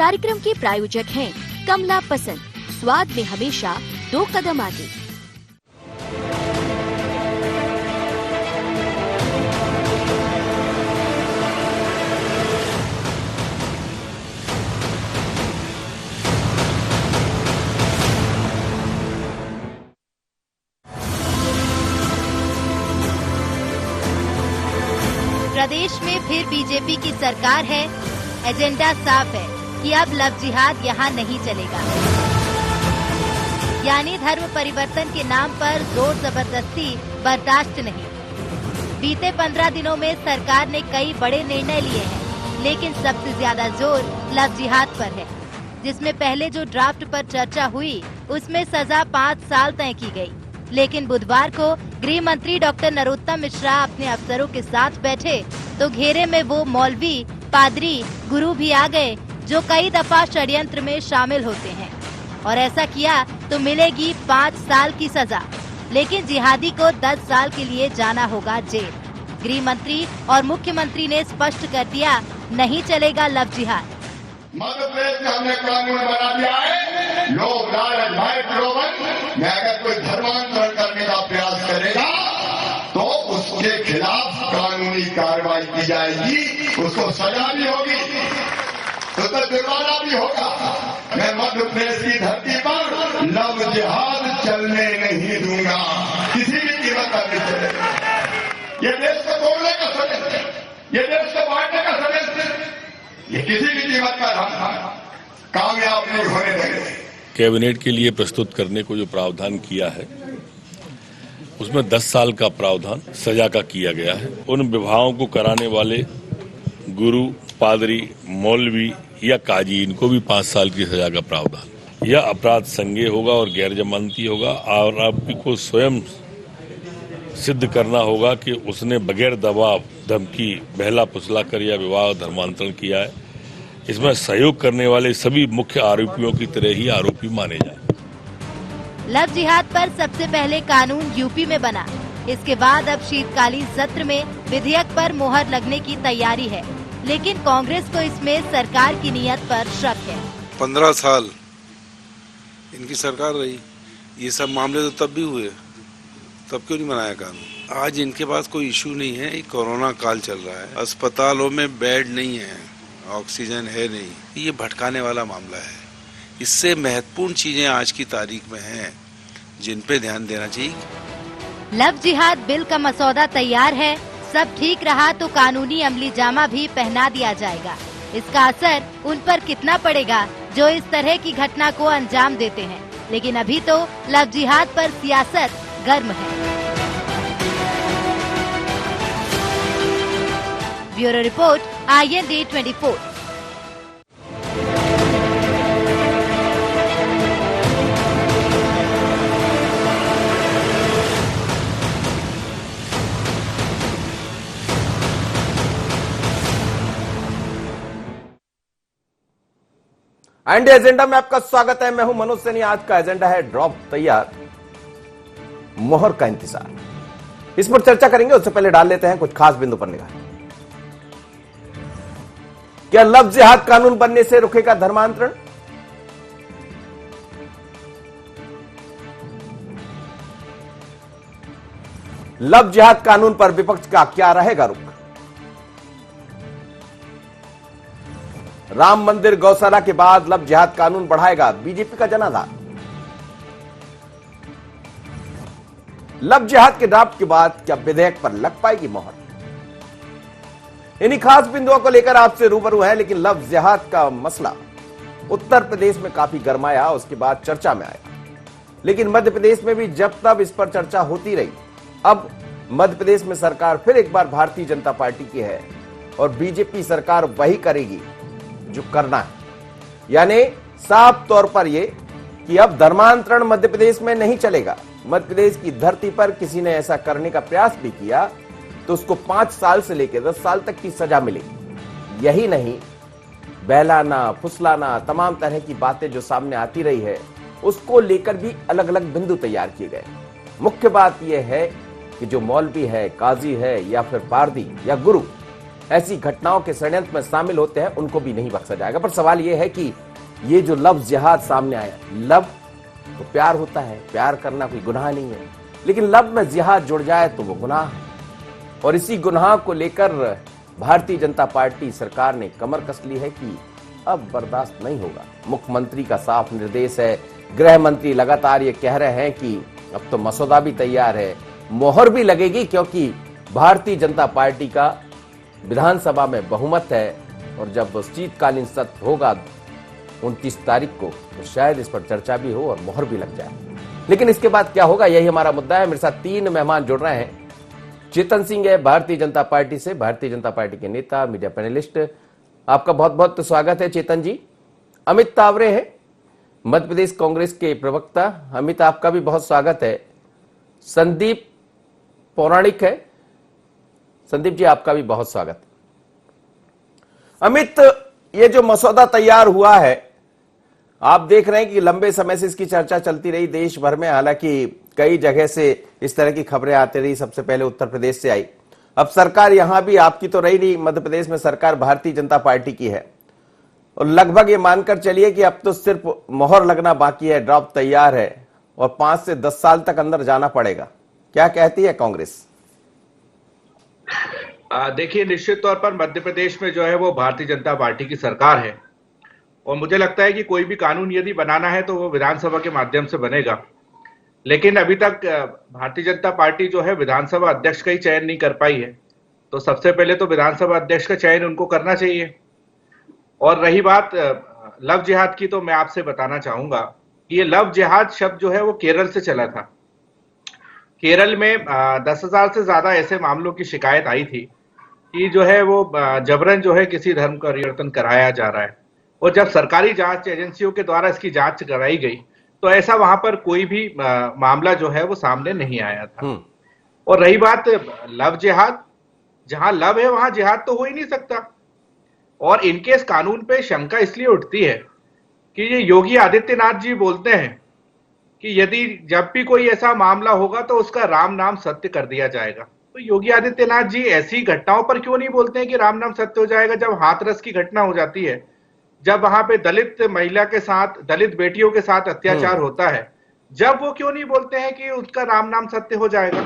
कार्यक्रम के प्रायोजक हैं कमला पसंद, स्वाद में हमेशा 2 कदम आगे। प्रदेश में फिर बीजेपी की सरकार है। एजेंडा साफ है कि अब लव जिहाद यहाँ नहीं चलेगा, यानी धर्म परिवर्तन के नाम पर जोर जबरदस्ती बर्दाश्त नहीं। बीते 15 दिनों में सरकार ने कई बड़े निर्णय लिए हैं, लेकिन सबसे ज्यादा जोर लव जिहाद पर है, जिसमें पहले जो ड्राफ्ट पर चर्चा हुई उसमें सजा 5 साल तय की गई। लेकिन बुधवार को गृह मंत्री डॉक्टर नरोत्तम मिश्रा अपने अफसरों के साथ बैठे तो घेरे में वो मौलवी, पादरी, गुरु भी आ गए जो कई दफा षड्यंत्र में शामिल होते हैं, और ऐसा किया तो मिलेगी 5 साल की सजा, लेकिन जिहादी को 10 साल के लिए जाना होगा जेल। गृह मंत्री और मुख्यमंत्री ने स्पष्ट कर दिया, नहीं चलेगा लव जिहाद। मध्य प्रदेश में हमने कानून बना दिया है, लोग लालच भय प्रलोभन में अगर कोई धर्मांतरण करने का प्रयास करेगा तो उसके खिलाफ कानूनी कार्रवाई की जाएगी, उसको सजा भी होगी, उसका जुर्माना भी होगा। मैं मध्य प्रदेश की धरती पर लव जिहाद चलने नहीं दूंगा, किसी भी कीमत पर नहीं चलेगा। ये देश को तोड़ने का षड्यंत्र, ये देश को बांटने का षड्यंत्र, ये किसी भी कीमत पर हम कामयाब नहीं होने देंगे। कैबिनेट के लिए प्रस्तुत करने को जो प्रावधान किया है उसमें 10 साल का प्रावधान सजा का किया गया है। उन विवाहों को कराने वाले गुरु, पादरी, मौलवी या काजी, इनको भी 5 साल की सजा का प्रावधान। यह अपराध संज्ञेय होगा और गैर जमानती होगा, और आपको स्वयं सिद्ध करना होगा कि उसने बगैर दबाव, धमकी, बहला फुसला कर या विवाह धर्मांतरण किया है। इसमें सहयोग करने वाले सभी मुख्य आरोपियों की तरह ही आरोपी माने जाए। लव जिहाद पर सबसे पहले कानून यूपी में बना, इसके बाद अब शीतकालीन सत्र में विधेयक पर मोहर लगने की तैयारी है, लेकिन कांग्रेस को इसमें सरकार की नीयत पर शक है। 15 साल इनकी सरकार रही, ये सब मामले तो तब भी हुए, तब क्यों नहीं बनाया कानून? आज इनके पास कोई इशू नहीं है, कोरोना काल चल रहा है, अस्पतालों में बेड नहीं है, ऑक्सीजन है नहीं, ये भटकाने वाला मामला है। इससे महत्वपूर्ण चीजें आज की तारीख में हैं, जिन पे ध्यान देना चाहिए। लव जिहाद बिल का मसौदा तैयार है, सब ठीक रहा तो कानूनी अमली जामा भी पहना दिया जाएगा। इसका असर उन पर कितना पड़ेगा जो इस तरह की घटना को अंजाम देते हैं, लेकिन अभी तो लव जिहाद पर सियासत गर्म है। Bureau report, IND 24। IND agenda में आपका स्वागत है। मैं हूं मनोज सैनी। आज का एजेंडा है ड्रॉप तैयार, मोहर का इंतजार। इस पर चर्चा करेंगे, उससे पहले डाल लेते हैं कुछ खास बिंदु पर निगाह। क्या लव जिहाद कानून बनने से रुकेगा धर्मांतरण? लव जिहाद कानून पर विपक्ष का क्या रहेगा रुख? राम मंदिर, गौशाला के बाद लव जिहाद कानून बढ़ाएगा बीजेपी का जनाधार। लव जिहाद के ड्राफ्ट के बाद क्या विधेयक पर लग पाएगी मोहर? इन्हीं खास बिंदुओं को लेकर आपसे रूबरू है। लेकिन लव जिहाद का मसला उत्तर प्रदेश में काफी गर्माया, उसके बाद चर्चा में आया। लेकिन मध्य प्रदेश में भी जब तब इस पर चर्चा होती रही। अब मध्य प्रदेश में सरकार फिर एक बार भारतीय जनता पार्टी की है और बीजेपी सरकार वही करेगी जो करना है, यानी साफ तौर पर यह कि अब धर्मांतरण मध्य प्रदेश में नहीं चलेगा। मध्य प्रदेश की धरती पर किसी ने ऐसा करने का प्रयास भी किया तो उसको 5 साल से लेकर 10 साल तक की सजा मिलेगी। यही नहीं, बहलाना, फुसलाना, तमाम तरह की बातें जो सामने आती रही है, उसको लेकर भी अलग अलग बिंदु तैयार किए गए। मुख्य बात यह है कि जो मौलवी है, काजी है या फिर पारदी या गुरु, ऐसी घटनाओं के षड्यंत्र में शामिल होते हैं उनको भी नहीं बख्शा जाएगा। पर सवाल यह है कि ये जो लव जिहाद सामने आया, लव तो प्यार होता है, प्यार करना कोई गुनाह नहीं है, लेकिन लव में जिहाद जुड़ जाए तो वो गुनाह है। और इसी गुनाह को लेकर भारतीय जनता पार्टी सरकार ने कमर कस ली है कि अब बर्दाश्त नहीं होगा। मुख्यमंत्री का साफ निर्देश है, गृह मंत्री लगातार ये कह रहे हैं कि अब तो मसौदा भी तैयार है, मोहर भी लगेगी, क्योंकि भारतीय जनता पार्टी का विधानसभा में बहुमत है और जब शीतकालीन सत्र होगा 29 तारीख को तो शायद इस पर चर्चा भी हो और मोहर भी लग जाए। लेकिन इसके बाद क्या होगा, यही हमारा मुद्दा है। मेरे साथ 3 मेहमान जुड़ रहे हैं। चेतन सिंह है भारतीय जनता पार्टी से, भारतीय जनता पार्टी के नेता, मीडिया पैनलिस्ट, आपका बहुत बहुत स्वागत है चेतन जी। अमित तावरे हैं मध्य प्रदेश कांग्रेस के प्रवक्ता, अमित आपका भी बहुत स्वागत है। संदीप पौराणिक है, संदीप जी आपका भी बहुत स्वागत। अमित, ये जो मसौदा तैयार हुआ है, आप देख रहे हैं कि लंबे समय से इसकी चर्चा चलती रही देश भर में, हालांकि कई जगह से इस तरह की खबरें आती रही, सबसे पहले उत्तर प्रदेश से आई। अब सरकार यहां भी आपकी तो रही नहीं, मध्य प्रदेश में सरकार भारतीय जनता पार्टी की है और लगभग ये मानकर चलिए कि अब तो सिर्फ मोहर लगना बाकी है, ड्राफ्ट तैयार है और 5 से 10 साल तक अंदर जाना पड़ेगा। क्या कहती है कांग्रेस? देखिए, निश्चित तौर पर मध्य प्रदेश में जो है वो भारतीय जनता पार्टी की सरकार है और मुझे लगता है कि कोई भी कानून यदि बनाना है तो वो विधानसभा के माध्यम से बनेगा। लेकिन अभी तक भारतीय जनता पार्टी जो है विधानसभा अध्यक्ष का ही चयन नहीं कर पाई है, तो सबसे पहले तो विधानसभा अध्यक्ष का चयन उनको करना चाहिए। और रही बात लव जिहाद की, तो मैं आपसे बताना चाहूंगा कि ये लव जिहाद शब्द जो है वो केरल से चला था। केरल में 10,000 से ज्यादा ऐसे मामलों की शिकायत आई थी कि जो है वो जबरन जो है किसी धर्म का परिवर्तन कराया जा रहा है, और जब सरकारी जांच एजेंसियों के द्वारा इसकी जांच कराई गई तो ऐसा वहां पर कोई भी मामला जो है वो सामने नहीं आया था। और रही बात लव जिहाद, जहां लव है वहां जिहाद तो हो ही नहीं सकता। और इनके इस कानून पे शंका इसलिए उठती है कि ये योगी आदित्यनाथ जी बोलते हैं कि यदि जब भी कोई ऐसा मामला होगा तो उसका राम नाम सत्य कर दिया जाएगा। तो योगी आदित्यनाथ जी ऐसी घटनाओं पर क्यों नहीं बोलते हैं कि राम नाम सत्य हो जाएगा? जब हाथरस की घटना हो जाती है, जब वहां पे दलित महिला के साथ, दलित बेटियों के साथ अत्याचार होता है, जब वो क्यों नहीं बोलते हैं कि उसका राम नाम सत्य हो जाएगा?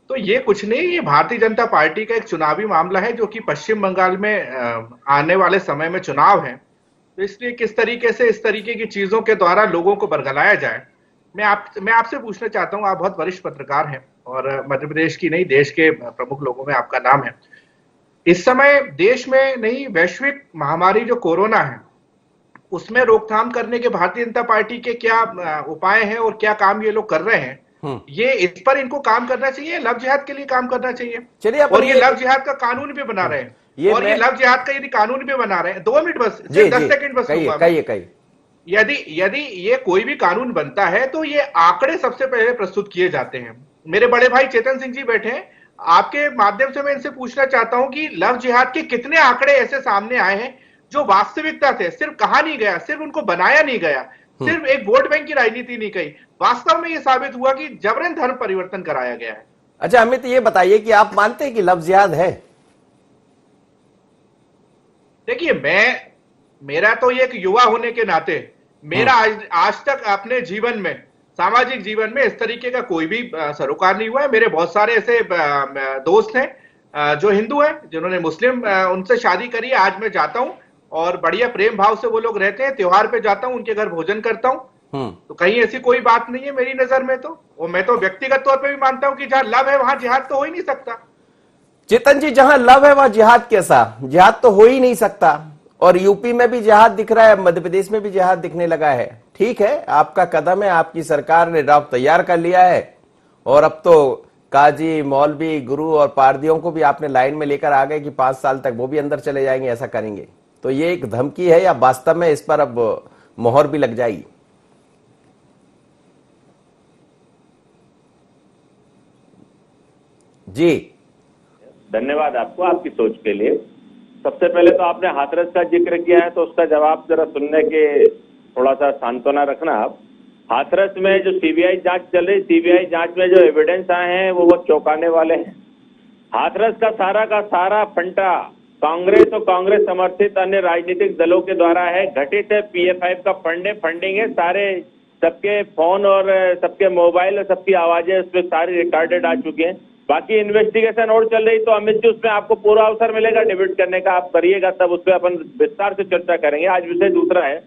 तो ये कुछ नहीं, ये भारतीय जनता पार्टी का एक चुनावी मामला है जो कि पश्चिम बंगाल में आने वाले समय में चुनाव है। तो इसलिए किस तरीके से इस तरीके की चीजों के द्वारा लोगों को बरगलाया जाए, मैं आपसे पूछना चाहता हूं। आप बहुत वरिष्ठ पत्रकार हैं और मध्य प्रदेश की नहीं, देश के प्रमुख लोगों में आपका नाम है। इस समय देश में नहीं, वैश्विक महामारी जो कोरोना है उसमें रोकथाम करने के भारतीय जनता पार्टी के क्या उपाय हैं और क्या काम ये लोग कर रहे हैं, ये इस पर इनको काम करना चाहिए, लव जिहाद के लिए काम करना चाहिए। चलिए, और ये लव जिहाद का कानून भी बना रहे हैं, और ये लव जिहाद का यदि कानून भी बना रहे हैं, 2 मिनट बस, 10 सेकंड बस, कहिए। यदि ये कोई भी कानून बनता है तो ये आंकड़े सबसे पहले प्रस्तुत किए जाते हैं। मेरे बड़े भाई चेतन सिंह जी बैठे हैं, आपके माध्यम से मैं इनसे पूछना चाहता हूं कि लव जिहाद के कितने आंकड़े ऐसे सामने आए हैं जो वास्तविकता थे, सिर्फ कहा नहीं गया, सिर्फ उनको बनाया नहीं गया, सिर्फ एक वोट बैंक की राजनीति नहीं कही, वास्तव में यह साबित हुआ कि जबरन धर्म परिवर्तन कराया गया है। अच्छा अमित, ये बताइए कि आप मानते हैं कि लव जिहाद है? देखिए, मेरा तो एक युवा होने के नाते मेरा आज तक अपने जीवन में, सामाजिक जीवन में इस तरीके का कोई भी सरोकार नहीं हुआ है। मेरे बहुत सारे ऐसे दोस्त हैं जो हिंदू हैं, जिन्होंने मुस्लिम उनसे शादी करी है। आज मैं जाता हूं और बढ़िया प्रेम भाव से वो लोग रहते हैं, त्योहार पे जाता हूं, उनके घर भोजन करता हूं, तो कहीं ऐसी कोई बात नहीं है मेरी नजर में। तो और मैं तो व्यक्तिगत तौर पे भी मानता हूं कि जहां लव है वहां जिहाद तो हो ही नहीं सकता। चेतन जी, जहां लव है वहां जिहाद कैसा? जिहाद तो हो ही नहीं सकता। और यूपी में भी जिहाद दिख रहा है, मध्य प्रदेश में भी जिहाद दिखने लगा है। ठीक है, आपका कदम है, आपकी सरकार ने ड्राफ्ट तैयार कर लिया है और अब तो काजी, मौलवी, गुरु और पारदियों को भी आपने लाइन में लेकर आ गए कि 5 साल तक वो भी अंदर चले जाएंगे, ऐसा करेंगे। तो ये एक धमकी है या वास्तव में इस पर अब मोहर भी लग जाएगी? जी धन्यवाद आपको, आपकी सोच के लिए। सबसे पहले तो आपने हाथरस का जिक्र किया है तो उसका जवाब जरा सुनने के थोड़ा सा सांत्वना रखना। आप हाथरस में जो सीबीआई जांच चल रही, सीबीआई जांच में जो एविडेंस आए हैं वो बहुत चौंकाने वाले हैं। हाथरस का सारा फंटा कांग्रेस और कांग्रेस समर्थित अन्य राजनीतिक दलों के द्वारा है। घटित है PF5 का फंडिंग है। सारे सबके फोन और सबके मोबाइल और सबकी आवाजें उसमें सारी रिकॉर्डेड आ चुकी हैं। बाकी इन्वेस्टिगेशन और चल रही, तो अमित जी उसमें आपको पूरा अवसर मिलेगा डिबेट करने का, आप करिएगा, तब उस पर अपन विस्तार से चर्चा करेंगे। आज विषय दूसरा है।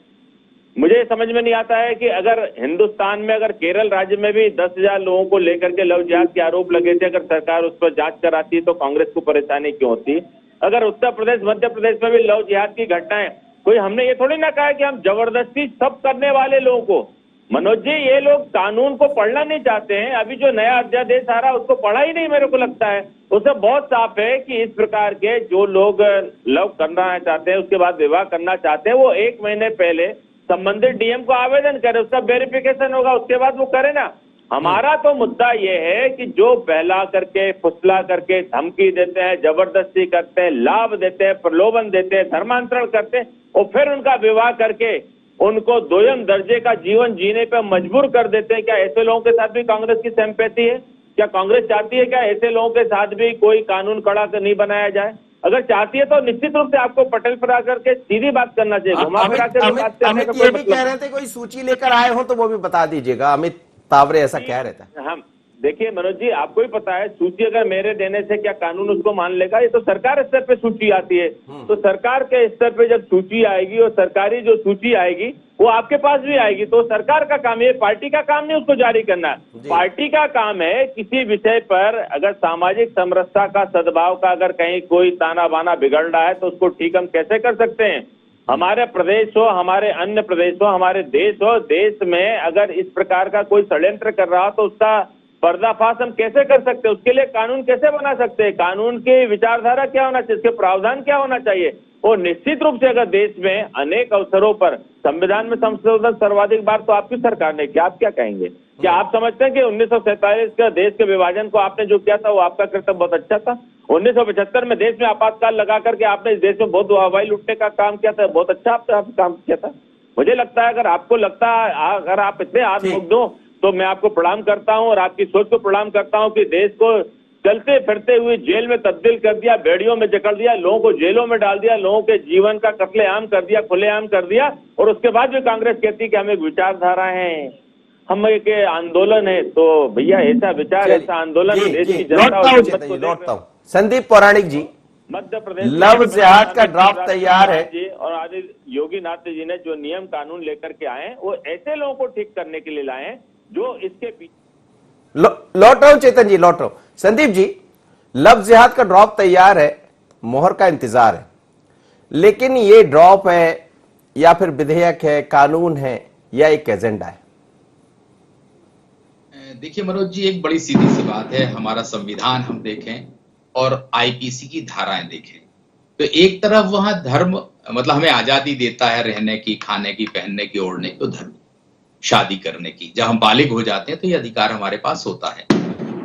मुझे समझ में नहीं आता है कि अगर हिंदुस्तान में, अगर केरल राज्य में भी 10,000 लोगों को लेकर के लव जिहाद के आरोप लगे थे, अगर सरकार उस पर जांच कराती तो कांग्रेस को परेशानी क्यों होती? अगर उत्तर प्रदेश, मध्य प्रदेश में भी लव जिहाद की घटनाएं, कोई हमने ये थोड़ी ना कहा है कि हम जबरदस्ती सब करने वाले लोगों को, मनोज जी ये लोग कानून को पढ़ना नहीं चाहते हैं। अभी जो नया अध्यादेश आ रहा है उसको पढ़ा ही नहीं, मेरे को लगता है। उसमें बहुत साफ है कि इस प्रकार के जो लोग लव करना चाहते हैं, उसके बाद विवाह करना चाहते हैं, वो 1 महीने पहले संबंधित डीएम को आवेदन करे, उसका वेरिफिकेशन होगा, उसके बाद वो करे ना। हमारा तो मुद्दा ये है कि जो बहला करके, फुसला करके, धमकी देते हैं, जबरदस्ती करते हैं, लाभ देते हैं, प्रलोभन देते हैं, धर्मांतरण करते हैं और फिर उनका विवाह करके उनको दोयम दर्जे का जीवन जीने पर मजबूर कर देते हैं। क्या ऐसे लोगों के साथ भी कांग्रेस की सिंपैथी है? क्या कांग्रेस चाहती है क्या ऐसे लोगों के साथ भी कोई कानून कड़ा नहीं बनाया जाए? अगर चाहती है तो निश्चित रूप से आपको पटल पर आकर के सीधी बात करना चाहिए। घुमा फिरा के बात करने का अमित ये भी कह रहे थे कोई सूची लेकर आए हो तो वो भी बता दीजिएगा। अमित तावरे ऐसा कह रहे थे। हम देखिए मनोज जी, आपको ही पता है सूची अगर मेरे देने से क्या कानून उसको मान लेगा? ये तो सरकार स्तर पे सूची आती है। तो सरकार के स्तर पे जब सूची आएगी और सरकारी जो सूची आएगी वो आपके पास भी आएगी, तो सरकार का काम है, पार्टी का काम नहीं उसको जारी करना। पार्टी का काम है किसी विषय पर अगर सामाजिक समरसता का, सद्भाव का अगर कहीं कोई ताना बाना बिगड़ रहा है तो उसको ठीक हम कैसे कर सकते हैं? हमारे प्रदेश हो, हमारे अन्य प्रदेश हो, हमारे देश हो, देश में अगर इस प्रकार का कोई षड्यंत्र कर रहा तो उसका पर्दाफाश हम कैसे कर सकते हैं? उसके लिए कानून कैसे बना सकते हैं? कानून की विचारधारा क्या होना चाहिए? इसके प्रावधान क्या होना चाहिए? और निश्चित रूप से अगर देश में अनेक अवसरों पर संविधान में संशोधन सर्वाधिक बार तो आपकी सरकार ने किया, आप क्या कहेंगे? क्या आप समझते हैं कि 1947 का देश के विभाजन को आपने जो किया था वो आपका कर्तव्य बहुत अच्छा था? 1975 में देश में आपातकाल लगा करके आपने इस देश में बहुत हवाई लुटने का काम किया था, बहुत अच्छा आपने काम किया था। मुझे लगता है अगर आपको लगता है, अगर आप इतने आत्ममुग्ध हो तो मैं आपको प्रणाम करता हूं और आपकी सोच को प्रणाम करता हूं कि देश को चलते फिरते हुए जेल में तब्दील कर दिया, बेड़ियों में जकड़ दिया, लोगों को जेलों में डाल दिया, लोगों के जीवन का कत्लेआम कर दिया, खुलेआम कर दिया, और उसके बाद भी कांग्रेस कहती कि हम एक विचारधारा है, हम एक आंदोलन है। तो भैया ऐसा विचार, ऐसा आंदोलन देश की जनता। लौटता हूँ संदीप पौराणिक जी, मध्य प्रदेश लव जिहाद का ड्राफ्ट तैयार है जी, और आज योगी नाथ जी ने जो नियम कानून लेकर के आए वो ऐसे लोगों को ठीक करने के लिए लाए जो इसके पीछे। लौट रहा हूं चेतन जी, लौट रहा हूं। संदीप जी, लव जिहाद का ड्रॉप तैयार है, मोहर का इंतजार है, लेकिन ये ड्रॉप है या फिर विधेयक है, कानून है या एक एजेंडा है? देखिए मनोज जी, एक बड़ी सीधी सी बात है, हमारा संविधान हम देखें और आईपीसी की धाराएं देखें तो एक तरफ वहां धर्म मतलब हमें आजादी देता है रहने की, खाने की, पहनने की, ओढ़ने की, धर्म, शादी करने की, जब हम बालिग हो जाते हैं तो ये अधिकार हमारे पास होता है।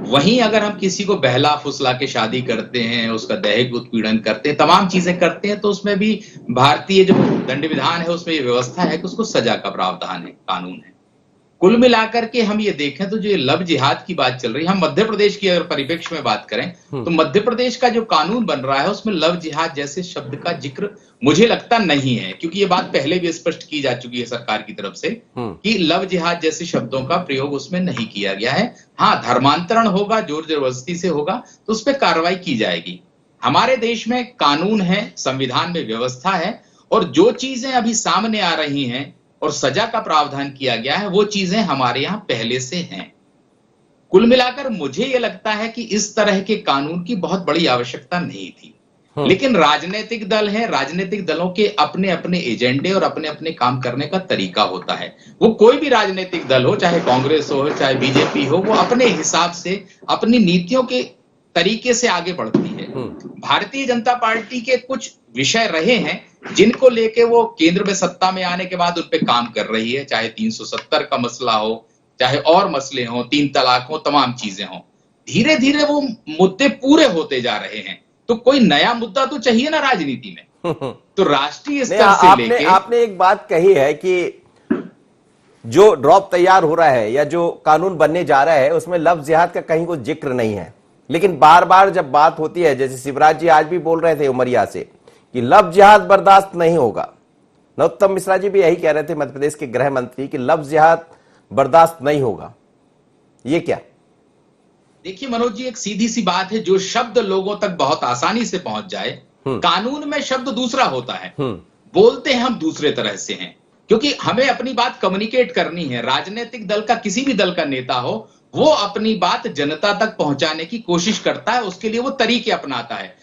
वहीं अगर हम किसी को बहला फुसला के शादी करते हैं, उसका दैहिक उत्पीड़न करते हैं, तमाम चीजें करते हैं, तो उसमें भी भारतीय जो दंड विधान है उसमें ये व्यवस्था है कि उसको सजा का प्रावधान है, कानून है। कुल मिलाकर के हम ये देखें तो जो लव जिहाद की बात चल रही है, हम मध्य प्रदेश की अगर परिप्रेक्ष्य में बात करें तो मध्य प्रदेश का जो कानून बन रहा है उसमें लव जिहाद जैसे शब्द का जिक्र मुझे लगता नहीं है, क्योंकि ये बात पहले भी स्पष्ट की जा चुकी है सरकार की तरफ से कि लव जिहाद जैसे शब्दों का प्रयोग उसमें नहीं किया गया है। हाँ, धर्मांतरण होगा, जोर जबरदस्ती से होगा तो उस पर कार्रवाई की जाएगी। हमारे देश में कानून है, संविधान में व्यवस्था है, और जो चीजें अभी सामने आ रही हैं और सजा का प्रावधान किया गया है वो चीजें हमारे यहाँ पहले से हैं। कुल मिलाकर मुझे ये लगता है कि इस तरह के कानून की बहुत बड़ी आवश्यकता नहीं थी, लेकिन राजनीतिक दल है, राजनीतिक दलों के अपने अपने एजेंडे और अपने अपने काम करने का तरीका होता है। वो कोई भी राजनीतिक दल हो, चाहे कांग्रेस हो, चाहे बीजेपी हो, वो अपने हिसाब से अपनी नीतियों के तरीके से आगे बढ़ती है। भारतीय जनता पार्टी के कुछ विषय रहे हैं जिनको लेके वो केंद्र में सत्ता में आने के बाद उन पे काम कर रही है, चाहे 370 का मसला हो, चाहे और मसले हो, 3 तलाक हो, तमाम चीजें हो। धीरे धीरे वो मुद्दे पूरे होते जा रहे हैं, तो कोई नया मुद्दा तो चाहिए ना राजनीति में। तो राष्ट्रीय स्तर से लेके आपने एक बात कही है कि जो ड्रॉप तैयार हो रहा है या जो कानून बनने जा रहा है उसमें लव जिहाद का कहीं कोई जिक्र नहीं है, लेकिन बार बार जब बात होती है, जैसे शिवराज जी आज भी बोल रहे थे उमरिया से कि लव जिहाद बर्दाश्त नहीं होगा, नरोत्तम मिश्रा जी भी यही कह रहे थे, मध्य प्रदेश के गृह मंत्री, कि लव जिहाद बर्दाश्त नहीं होगा। ये क्या? देखिए मनोज जी, एक सीधी सी बात है, जो शब्द लोगों तक बहुत आसानी से पहुंच जाए, कानून में शब्द दूसरा होता है, बोलते हैं हम दूसरे तरह से हैं, क्योंकि हमें अपनी बात कम्युनिकेट करनी है। राजनीतिक दल का, किसी भी दल का नेता हो, वो अपनी बात जनता तक पहुंचाने की कोशिश करता है, उसके लिए वो तरीके अपनाता है।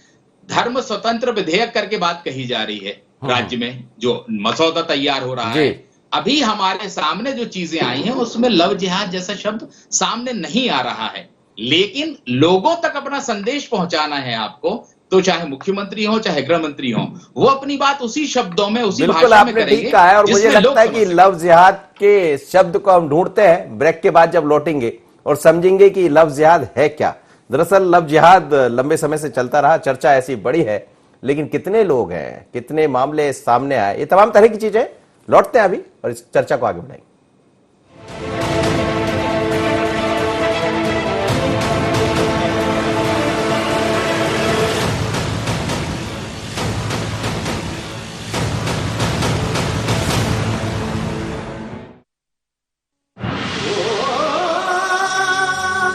धर्म स्वतंत्र विधेयक करके बात कही जा रही है राज्य में, जो मसौदा तैयार हो रहा है, अभी हमारे सामने जो चीजें आई हैं उसमें लव जिहाद जैसा शब्द सामने नहीं आ रहा है, लेकिन लोगों तक अपना संदेश पहुंचाना है आपको, तो चाहे मुख्यमंत्री हो चाहे गृह मंत्री हो, वो अपनी बात उसी शब्दों में, उसी भाषा में करेंगे। ठीक कहा है, और मुझे लगता है कि लव जिहाद के शब्द को हम ढूंढते हैं, ब्रेक के बाद जब लौटेंगे और समझेंगे कि लव जिहाद है क्या। दरअसल लव जिहाद लंबे समय से चलता रहा, चर्चा ऐसी बड़ी है, लेकिन कितने लोग हैं, कितने मामले सामने आए, ये तमाम तरह की चीजें। लौटते हैं अभी और इस चर्चा को आगे बढ़ाएंगे।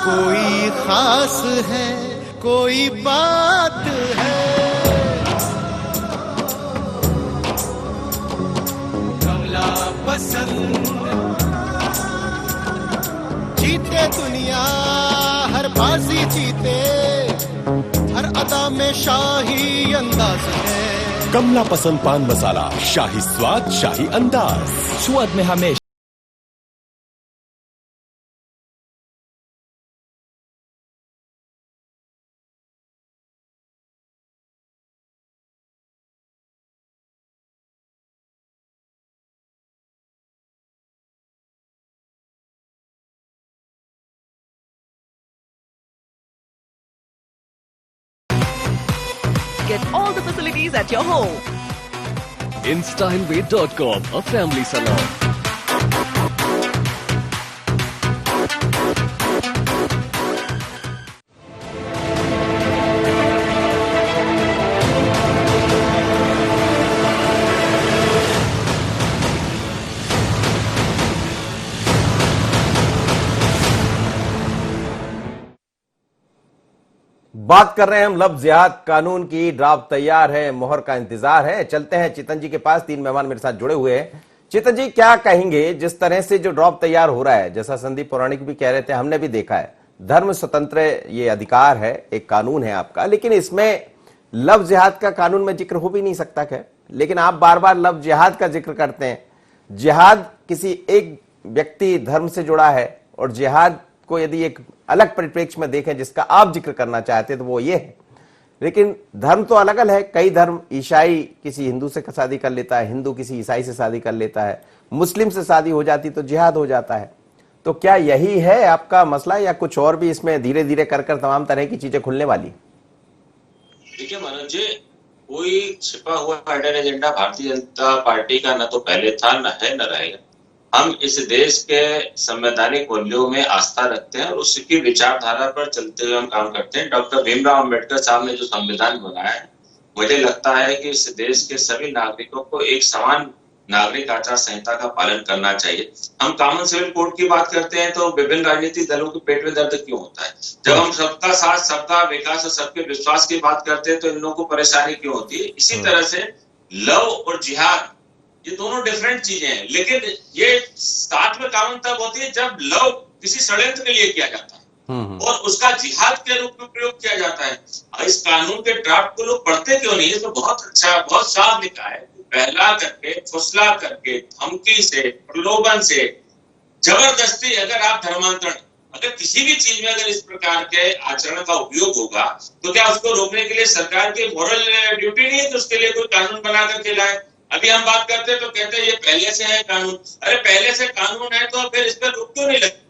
कोई खास है, कोई बात है, कमला पसंद, जीते दुनिया हर बाजी जीते, हर अदा में शाही अंदाज है। कमला पसंद पान मसाला, शाही स्वाद, शाही अंदाज, स्वाद में हमेशा। Get all the facilities at your home. InStyleWay.com, a family salon. बात कर रहे हैं हम लव जिहाद कानून की। ड्राफ्ट तैयार है, मोहर का इंतजार है। चलते हैं चितन जी के पास, 3 मेहमान मेरे साथ जुड़े हुए हैं। चितन जी, क्या कहेंगे जिस तरह से जो ड्राफ्ट तैयार हो रहा है? जैसा संदीप पौराणिक भी कह रहे थे, हमने भी देखा है, धर्म स्वतंत्र ये अधिकार है, एक कानून है आपका, लेकिन इसमें लव जिहाद का कानून में जिक्र हो भी नहीं सकता क्या? लेकिन आप बार बार लव जिहाद का जिक्र करते हैं। जिहाद किसी एक व्यक्ति धर्म से जुड़ा है, और जिहाद को यदि एक अलग परिप्रेक्ष्य में देखें जिसका आप जिक्र करना चाहते तो वो ये है, लेकिन धर्म तो अलग अलग है। कई धर्म, ईसाई किसी हिंदू से शादी कर लेता है, हिंदू किसी ईसाई से शादी कर लेता है, मुस्लिम से शादी हो जाती तो जिहाद हो जाता है। तो क्या यही है आपका मसला, या कुछ और भी इसमें धीरे धीरे कर तमाम तरह की चीजें खुलने वाली? देखिए मनोज जी, कोई छिपा हुआ hidden agenda Bharatiya Janata party का न तो पहले था, न है, न रहेगा। हम इस देश के संवैधानिक मूल्यों में आस्था रखते हैं और उसकी विचारधारा पर चलते हुए हम काम करते हैं। डॉक्टर भीमराव अंबेडकर साहब ने जो संविधान बनाया है, मुझे लगता है कि इस देश के सभी नागरिकों को एक समान नागरिक आचार संहिता का पालन करना चाहिए। हम कॉमन सिविल कोड की बात करते हैं तो विभिन्न राजनीतिक दलों के पेट में दर्द क्यों होता है? जब हम सबका साथ, सबका विकास और सबके विश्वास की बात करते हैं तो इन लोगों को परेशानी क्यों होती है? इसी तरह से लव और जिहाद, ये दोनों डिफरेंट चीजें हैं, लेकिन ये साथ में कॉमन तब होती है जब लव किसी षड्यंत्र के लिए किया जाता है और उसका जिहाद के रूप में प्रयोग किया जाता है। इस कानून के ड्राफ्ट को लोग पढ़ते क्यों नहीं? तो बहुत अच्छा, बहुत साफ लिखा है, पहला करके, फुसला करके, धमकी से, प्रलोभन से, जबरदस्ती, अगर आप धर्मांतरण, अगर किसी भी चीज में अगर इस प्रकार के आचरण का उपयोग होगा तो क्या उसको रोकने के लिए सरकार की मॉरल ड्यूटी नहीं है कि उसके लिए कोई कानून बना करके लाए? अभी हम बात करते हैं तो कहते हैं ये पहले से है कानून। अरे पहले से कानून है तो फिर इस पर रोक क्यों नहीं लगी?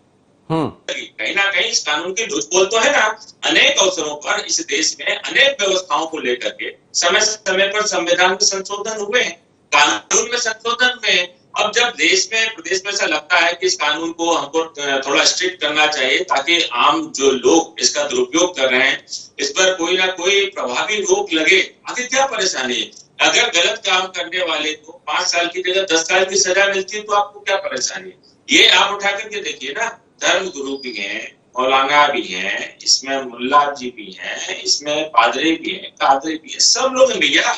कहीं ना कहीं इस कानून की लूजबोल तो है ना। अनेक अवसरों पर इस देश में अनेक व्यवस्थाओं को लेकर के समय समय पर संविधान में संशोधन हुए हैं, कानून में संशोधन हुए हैं, अब जब प्रदेश में ऐसा लगता है कि इस कानून को हमको थोड़ा स्ट्रिक्ट करना चाहिए ताकि आम जो लोग इसका दुरुपयोग कर रहे हैं इस पर कोई ना कोई प्रभावी रोक लगे, आखिर क्या परेशानी है? अगर गलत काम करने वाले को 5 साल की जगह 10 साल की सजा मिलती है तो आपको क्या परेशानी है? ये आप उठा करके देखिए ना, धर्म गुरु भी हैं, मौलाना भी हैं, इसमें मुल्ला जी भी हैं, इसमें पादरी भी हैं, कादरी भी हैं, सब लोग हैं भैया।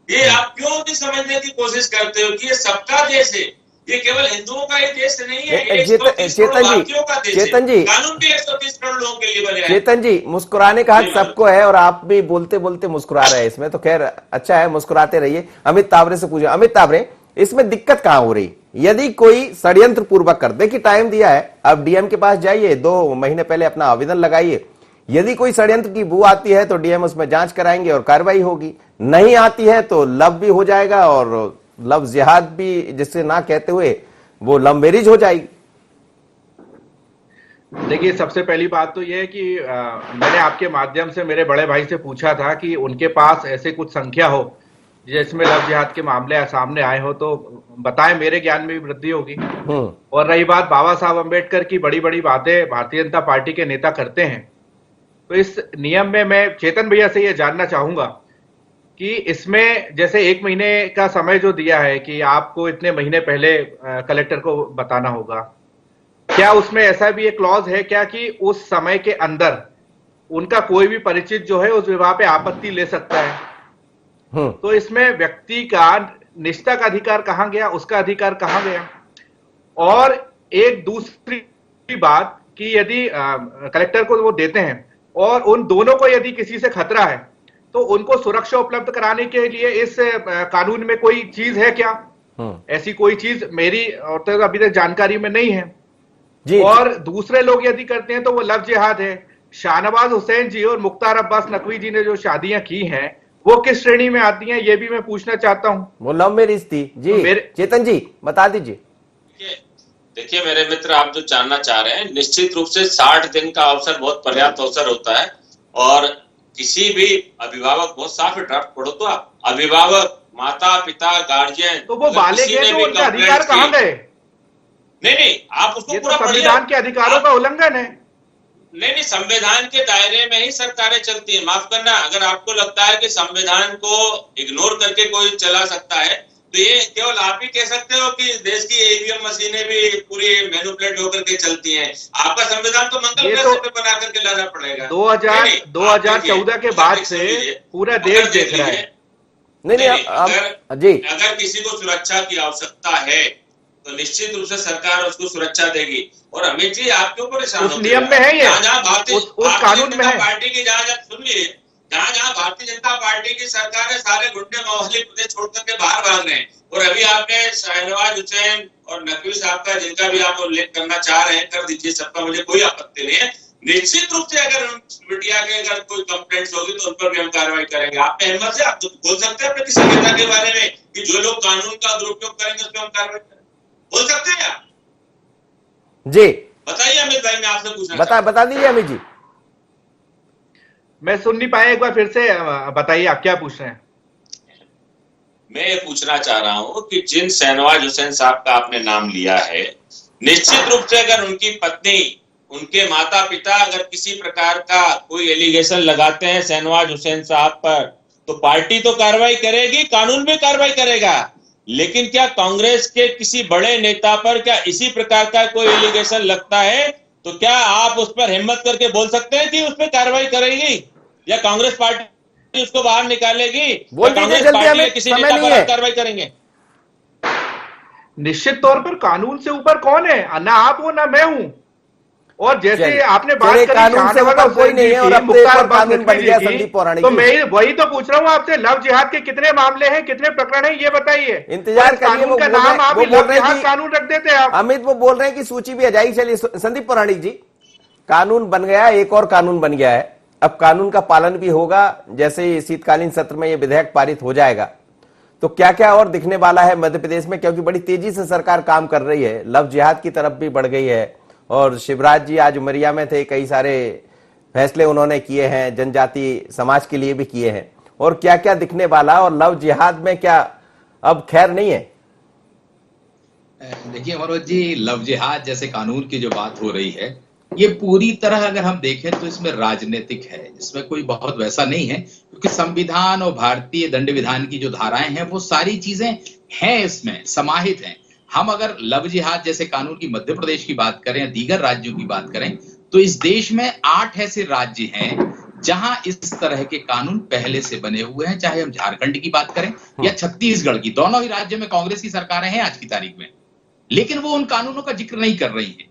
ये आप क्यों नहीं समझने की कोशिश करते हो कि ये सबका देश है, ये केवल हिंदुओं का ही देश नहीं है, ये 130 करोड़ भारतीयों का देश है। कानून भी 130 करोड़ लोगों के लिए बने हैं। चेतन जी, मुस्कुराने का हक सबको है और आप भी बोलते बोलते मुस्कुरा रहे हैं इसमें, तो खैर अच्छा है, मुस्कुराते रहिए। अमित तावरे से पूछे, अमित तावरे, इसमें दिक्कत कहां हो रही? यदि कोई षड्यंत्र पूर्वक कर दे कि टाइम दिया है, अब डीएम के पास जाइए, 2 महीने पहले अपना आवेदन लगाइए, यदि कोई षड्यंत्र की बू आती है तो डीएम उसमें जांच कराएंगे और कार्रवाई होगी, नहीं आती है तो लव भी हो जाएगा और लव जिहाद भी जिससे ना कहते हुए वो लव मैरिज हो जाएगी। देखिए, सबसे पहली बात तो यह है कि मैंने आपके माध्यम से मेरे बड़े भाई से पूछा था कि उनके पास ऐसे कुछ संख्या हो जिसमें लव जिहाद के मामले सामने आए हो तो बताएं, मेरे ज्ञान में भी वृद्धि होगी। और रही बात बाबा साहब अम्बेडकर की, बड़ी बड़ी बातें भारतीय जनता पार्टी के नेता करते हैं, तो इस नियम में मैं चेतन भैया से यह जानना चाहूंगा कि इसमें जैसे 1 महीने का समय जो दिया है कि आपको इतने महीने पहले कलेक्टर को बताना होगा, क्या उसमें ऐसा भी एक क्लॉज है क्या कि उस समय के अंदर उनका कोई भी परिचित जो है उस विवाह पे आपत्ति ले सकता है? तो इसमें व्यक्ति का निष्ठा का अधिकार कहां गया, उसका अधिकार कहां गया? और एक दूसरी बात कि यदि कलेक्टर को वो देते हैं और उन दोनों को यदि किसी से खतरा है तो उनको सुरक्षा उपलब्ध कराने के लिए इस कानून में कोई चीज है क्या? ऐसी कोई चीज मेरी और तो अभी तक जानकारी में नहीं है जी। और दूसरे लोग यदि करते हैं तो वो लव जिहाद है। शाहनवाज हुसैन जी और मुख्तार अब्बास नकवी जी ने जो शादियां की हैं वो किस श्रेणी में आती हैं, ये भी मैं पूछना चाहता हूं। वो लव मैरिज थी जी। तो चेतन जी बता दीजिए। देखिए मेरे मित्र, आप जो जानना चाह रहे हैं, निश्चित रूप से 60 दिन का अवसर बहुत पर्याप्त अवसर होता है और किसी भी अभिभावक, बहुत साफ ड्राफ्ट पढ़ो तो आप, अभिभावक, माता पिता, गार्जियन, तो वो बालिग है तो उनके अधिकार कहां गए? नहीं, आप उसको पूरा संविधान के अधिकारों का उल्लंघन है। नहीं, संविधान के दायरे में ही सरकारें चलती है। माफ करना, अगर आपको लगता है कि संविधान को इग्नोर करके कोई चला सकता है तो ये केवल आप ही कह सकते हो कि देश की ईवीएम मशीनें भी पूरी मैनिपुलेट होकर के चलती हैं। आपका संविधान तो मंगल ग्रह पे बना करके लाना पड़ेगा। 2014 के बाद से पूरा देश देख रहा है। अगर किसी को सुरक्षा की आवश्यकता है तो निश्चित रूप से सरकार उसको सुरक्षा देगी। और अमित जी, आप क्यों परेशान होते हैं? उस नियम में है ये, उस कानून में है। पार्टी की सुनिए, जहाँ भारतीय जनता पार्टी की सरकार है, सारे गुंडे मौजूद प्रदेश छोड़ करके बाहर भाग रहे हैं। और अभी आपने शाहनवाज हुसैन और नकवी साहब का, जिनका भी आप उल्लेख करना चाह रहे हैं, कर दीजिए, सबका मुझे कोई आपत्ति नहीं है। निश्चित रूप से अगर मीडिया के अगर कोई कंप्लेंट्स होगी तो उन पर भी हम कार्रवाई करेंगे। आपने हिम्मत से आप तो बोल सकते हैं अपने किसी नेता के बारे में कि जो लोग कानून का दुरुपयोग करेंगे उस पर हम कार्रवाई करेंगे, बोल सकते हैं आप? जी बताइए अमित भाई, मैं आपसे पूछना बता दीजिए अमित जी। मैं सुन नहीं पाया, एक बार फिर से बताइए आप क्या पूछ रहे हैं। मैं ये पूछना चाह रहा हूं कि जिन शाहनवाज हुसैन साहब का आपने नाम लिया है, निश्चित रूप से अगर उनकी पत्नी, उनके माता पिता अगर किसी प्रकार का कोई एलिगेशन लगाते हैं शाहनवाज हुसैन साहब पर तो पार्टी तो कार्रवाई करेगी, कानून भी कार्रवाई करेगा। लेकिन क्या कांग्रेस के किसी बड़े नेता पर क्या इसी प्रकार का कोई एलिगेशन लगता है तो क्या आप उस पर हिम्मत करके बोल सकते हैं कि उस पर कार्रवाई करेगी या कांग्रेस पार्टी उसको बाहर निकालेगी? कांग्रेस पार्टी किसी नेता पर कार्रवाई करेंगे? निश्चित तौर पर कानून से ऊपर कौन है? ना आप हो ना मैं हूं। और जैसे आपने बात करी कानून से ऊपर कोई नहीं है और अब कानून बन गया संदीप पौराणिक, तो मैं वही तो पूछ रहा हूँ आपसे, लव जिहाद के कितने मामले हैं, कितने प्रकरण हैं, ये बताइए। इंतजार करिए, वो नाम आप लव जिहाद कानून रख देते आप। अमित वो बोल रहे हैं कि सूची भी अजाई चलिए। संदीप पौराणिक जी, कानून बन गया, एक और कानून बन गया है, अब कानून का पालन भी होगा। जैसे शीतकालीन सत्र में ये विधेयक पारित हो जाएगा तो क्या क्या और दिखने वाला है मध्य प्रदेश में, क्योंकि बड़ी तेजी से सरकार काम कर रही है, लव जिहाद की तरफ भी बढ़ गई है। और शिवराज जी आज उमरिया में थे, कई सारे फैसले उन्होंने किए हैं, जनजाति समाज के लिए भी किए हैं। और क्या क्या दिखने वाला, और लव जिहाद में क्या अब खैर नहीं है? देखिए मनोज जी, लव जिहाद जैसे कानून की जो बात हो रही है, ये पूरी तरह अगर हम देखें तो इसमें राजनीतिक है, इसमें कोई बहुत वैसा नहीं है, क्योंकि संविधान और भारतीय दंड विधान की जो धाराएं हैं वो सारी चीजें हैं इसमें समाहित हैं। हम अगर लव जिहाद जैसे कानून की मध्य प्रदेश की बात करें या दीगर राज्यों की बात करें तो इस देश में 8 ऐसे राज्य हैं जहां इस तरह के कानून पहले से बने हुए हैं, चाहे हम झारखंड की बात करें या छत्तीसगढ़ की। दोनों ही राज्यों में कांग्रेस की सरकारें हैं आज की तारीख में, लेकिन वो उन कानूनों का जिक्र नहीं कर रही है,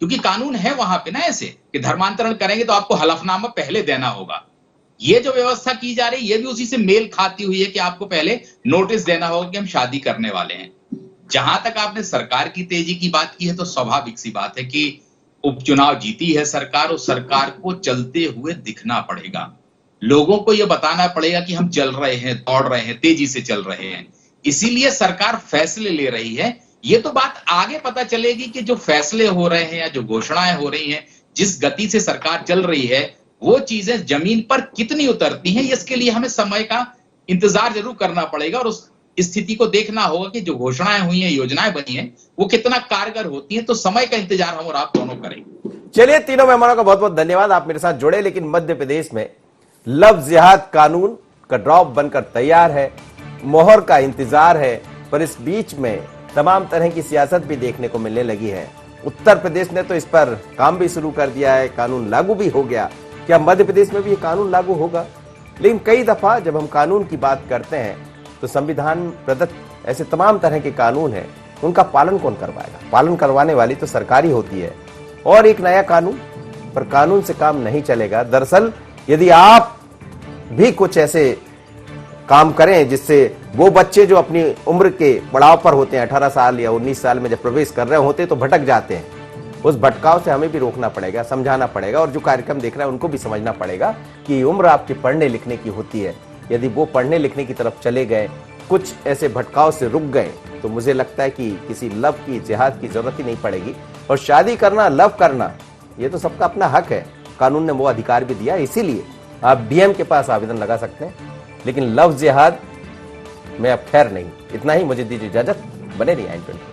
क्योंकि कानून है वहां पे ना ऐसे कि धर्मांतरण करेंगे तो आपको हलफनामा पहले देना होगा। ये जो व्यवस्था की जा रही है ये भी उसी से मेल खाती हुई है कि आपको पहले नोटिस देना होगा कि हम शादी करने वाले हैं। जहां तक आपने सरकार की तेजी की बात की है तो स्वाभाविक सी बात है कि उपचुनाव जीती है सरकार और सरकार को चलते हुए दिखना पड़ेगा, लोगों को यह बताना पड़ेगा कि हम चल रहे हैं, दौड़ रहे हैं, तेजी से चल रहे हैं। इसीलिए सरकार फैसले ले रही है। ये तो बात आगे पता चलेगी कि जो फैसले हो रहे हैं या जो घोषणाएं हो रही हैं, जिस गति से सरकार चल रही है वो चीजें जमीन पर कितनी उतरती हैं, इसके लिए हमें समय का इंतजार जरूर करना पड़ेगा और उस स्थिति को देखना होगा कि जो घोषणाएं हुई हैं, योजनाएं बनी हैं, वो कितना कारगर होती हैं। तो समय का इंतजार हम और आप दोनों करेंगे। चलिए, तीनों मेहमानों का बहुत बहुत धन्यवाद, आप मेरे साथ जुड़े। लेकिन मध्य प्रदेश में लव जिहाद कानून का ड्रॉप बनकर तैयार है, मोहर का इंतजार है, पर इस बीच में तमाम तरह की सियासत भी देखने को मिलने लगी है। उत्तर प्रदेश ने तो इस पर काम भी शुरू कर दिया है, कानून लागू भी हो गया। क्या मध्य प्रदेश में भी ये कानून लागू होगा? लेकिन कई दफा जब हम कानून की बात करते हैं तो संविधान प्रदत्त ऐसे तमाम तरह के कानून हैं, उनका पालन कौन करवाएगा? पालन करवाने वाली तो सरकार ही होती है। और एक नया कानून, पर कानून से काम नहीं चलेगा। दरअसल यदि आप भी कुछ ऐसे काम करें जिससे वो बच्चे जो अपनी उम्र के पड़ाव पर होते हैं, 18 साल या 19 साल में जब प्रवेश कर रहे होते हैं तो भटक जाते हैं, उस भटकाव से हमें भी रोकना पड़ेगा, समझाना पड़ेगा। और जो कार्यक्रम देख रहे हैं उनको भी समझना पड़ेगा कि उम्र आपकी पढ़ने लिखने की होती है। यदि वो पढ़ने लिखने की तरफ चले गए, कुछ ऐसे भटकाव से रुक गए, तो मुझे लगता है कि किसी लव की जिहाद की जरूरत ही नहीं पड़ेगी। और शादी करना, लव करना, ये तो सबका अपना हक है, कानून ने वो अधिकार भी दिया। इसीलिए आप डीएम के पास आवेदन लगा सकते हैं, लेकिन लव जिहाद में अब खैर नहीं। इतना ही, मुझे दीजिए इजाजत, बने रहिए i20।